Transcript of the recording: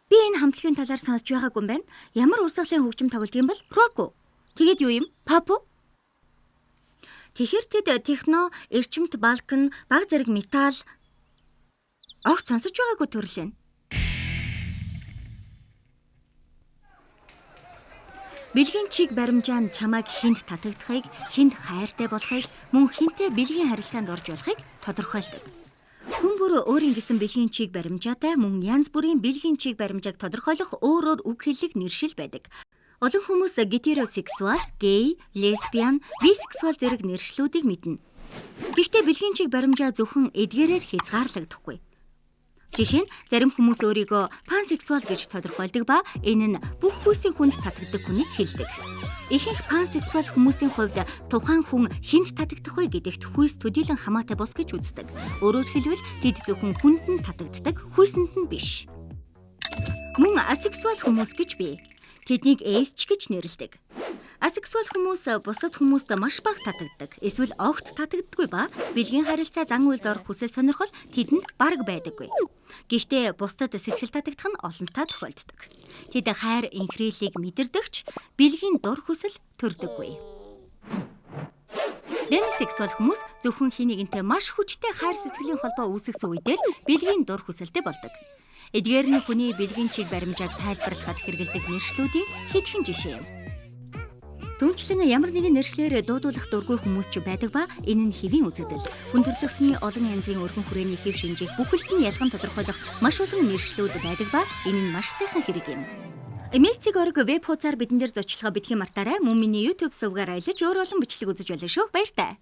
Би энэ хамтлагийн талаар сонсч байгаагүй юм байна. Ямар урсгалын хөгжим тоглодог юм бол рок уу? Тэгээд юу юм? Pop уу? Тэгэхээр тэд техно, эрчимт балкан, баг зэрэг металл огт сонсож байгаагүй төрөл юм. Бэлгийн чиг баримжаанд чамайг хинт татагдахыг, хинт хайртай болохыг, мөн хинтээ бэлгийн харилцаанд орж болохыг тодорхойлдог. Хүн бүр өөрийн гэсэн бэлгийн чиг баримжаатай мөн янз бүрийн бэлгийн чиг баримжааг тодорхойлох өөрөөр үг хэллэг нэршил байдаг. Олон хүмүүс гетеросексуал, гей, лесбиан, бисексуал зэрэг нэршлүүдийг мэднэ. Гэхдээ бэлгийн чиг баримжаа зөвхөн эдгээрээр хязгаарлагдахгүй. Жишээ нь зарим хүмүүс өөрийгөө пансексуал гэж тодорхойлдог ба энэ нь бүх хүсийн хүнд татагддаг хүнийг хэлдэг. Ихэнх пансексуал хүмүүсийн хувьд тухайн хүн хүнд татагдах вэ гэдэгт хүйс төдийлөн хамаатай бус гэж үздэг. Өөрөөр хэлбэл тэд зөвхөн хүнд нь татагддаг, хүйсэнд нь биш. Мөн асексуал хүмүүс гэж бий. Тэднийг эсч гэж нэрлэдэг. Асексуал хүмүүс бусад хүмүүст маш бага татагддаг, эсвэл огт татагддаггүй ба бэлгийн харилцаа зан үйлд орох хүсэл сонирхол тэдэнд бараг байдаггүй. Гэхдээ бусдад сэтгэл татагдах нь олонтаа тохиолддог. Тэд хайр инхрийлийг мэдэрдэгч бэлгийн дур хүсэл төрдөггүй. Демисексуал хүмүүс зөвхөн хинэгэнтэй маш хүчтэй хайр сэтгэлийн холбоо үүсгэсэн үедээ бэлгийн дур хүсэлтэй болдог. Эдгээр нь хүний бэлгийн чиг баримжааг тайлбарлахад хэрэглэдэг нэршлүүдийн хэдхэн жишээ юм. Түүнчлэн ямар нэгэн нэршлэр дуудуулах дургүй хүмүүс ч байдаг ба энэ нь хэвийн үзэгдэл. Хүн төрөлхтний олон янзын өргөн хүрээний хэв шинжийг бүхэлд нь ялган тодорхойлох маш олон нэршлүүд байдаг ба энэ нь маш сайхан хэрэг юм. Эмэцэг орог веб хуудасаар бидэн дээр зочлохоо битгий мартаарай. Мөн миний YouTube сувгаар аялаж өөр олон бичлэг үзэж болно шүү. Баяр таа.